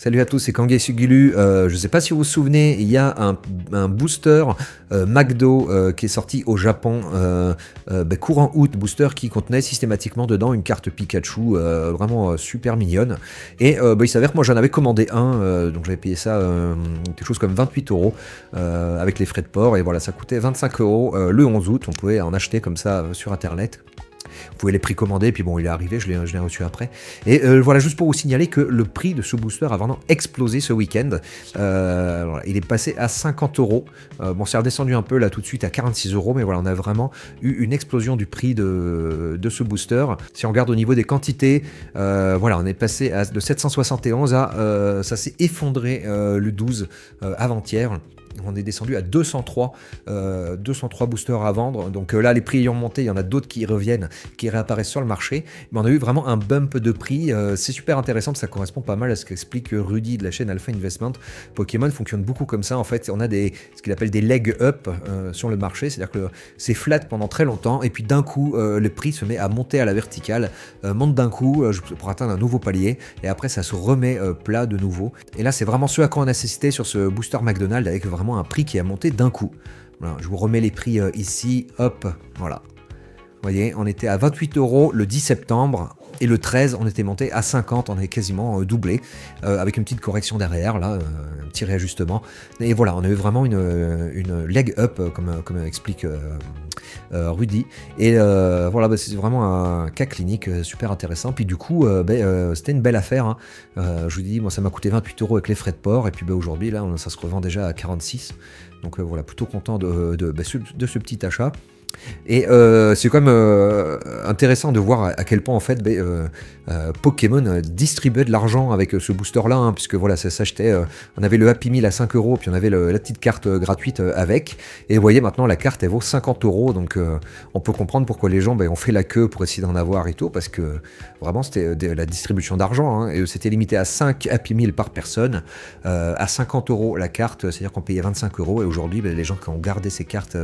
Salut à tous, c'est Kangué Sugulu. Je ne sais pas si vous vous souvenez, il y a un booster McDo qui est sorti au Japon courant août, booster qui contenait systématiquement dedans une carte Pikachu vraiment super mignonne. Et il s'avère que moi j'en avais commandé un, donc j'avais payé ça quelque chose comme 28 € avec les frais de port. Et voilà, ça coûtait 25 € le 11 août. On pouvait en acheter comme ça sur internet. Vous pouvez les précommander, puis bon, il est arrivé, je l'ai reçu après. Et voilà, juste pour vous signaler que le prix de ce booster a vraiment explosé ce week-end. Voilà, il est passé à 50 €. Bon, c'est redescendu un peu là tout de suite à 46 €, mais voilà, on a vraiment eu une explosion du prix de ce booster. Si on regarde au niveau des quantités, voilà, on est passé de 771 à... ça s'est effondré le 12 avant-hier. On est descendu à 203 boosters à vendre. Donc là, les prix ayant monté, il y en a d'autres qui reviennent, qui réapparaissent sur le marché. Mais on a eu vraiment un bump de prix. C'est super intéressant, ça correspond pas mal à ce qu'explique Rudy de la chaîne Alpha Investment. Pokémon fonctionne beaucoup comme ça. En fait, on a ce qu'il appelle des leg up sur le marché. C'est-à-dire que c'est flat pendant très longtemps. Et puis d'un coup, le prix se met à monter à la verticale. Monte d'un coup pour atteindre un nouveau palier. Et après, ça se remet plat de nouveau. Et là, c'est vraiment ce à quoi on a assisté sur ce booster McDonald's avec vraiment un prix qui a monté d'un coup. Voilà, je vous remets les prix ici, hop, voilà. Vous voyez, on était à 28 € le 10 septembre et le 13, on était monté à 50, on est quasiment doublé, avec une petite correction derrière, là, un petit réajustement. Et voilà, on a eu vraiment une leg up, comme explique Rudy. Et voilà, c'est vraiment un cas clinique super intéressant. Puis du coup, c'était une belle affaire. Hein. Je vous dis, moi, ça m'a coûté 28 € avec les frais de port. Et puis aujourd'hui, là, ça se revend déjà à 46. Donc voilà, plutôt content de ce petit achat. Et c'est quand même intéressant de voir à quel point en fait Pokémon distribuait de l'argent avec ce booster là, hein, puisque voilà, ça s'achetait, on avait le Happy Meal à 5 €, puis on avait la petite carte gratuite avec, et vous voyez maintenant la carte elle vaut 50 €, donc on peut comprendre pourquoi les gens ont fait la queue pour essayer d'en avoir et tout, parce que vraiment c'était la distribution d'argent, hein, et c'était limité à 5 Happy Meal par personne, à 50 € la carte, c'est-à-dire qu'on payait 25 €, et aujourd'hui les gens qui ont gardé ces cartes,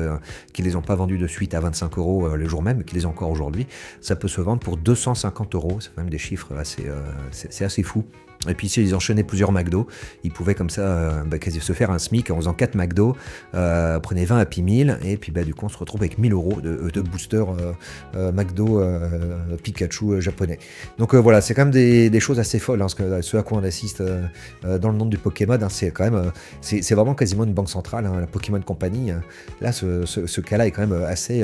qui les ont pas vendues de suite à 25 € le jour même, qui les ont encore aujourd'hui, ça peut se vendre pour 250 €. C'est quand même des chiffres assez, c'est assez fou. Et puis s'ils enchaînaient plusieurs McDo, ils pouvaient comme ça quasi se faire un SMIC en faisant 4 McDo, prenaient 20 Happy Meal, et puis du coup on se retrouve avec 1000 € de booster McDo Pikachu japonais. Donc voilà, c'est quand même des choses assez folles, hein, ce à quoi on assiste dans le monde du Pokémon, hein, c'est quand même, c'est vraiment quasiment une banque centrale, hein, la Pokémon Company. Là, ce cas-là est quand même assez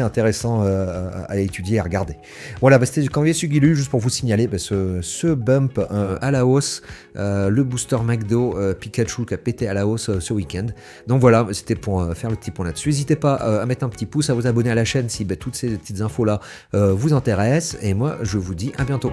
intéressant à étudier et à regarder. Voilà, c'était Kangué Sugulu, juste pour vous signaler ce bump à la hausse, le booster McDo Pikachu qui a pété à la hausse ce week-end. Donc voilà, c'était pour faire le petit point là-dessus. N'hésitez pas à mettre un petit pouce, à vous abonner à la chaîne si toutes ces petites infos là vous intéressent. Et moi, je vous dis à bientôt.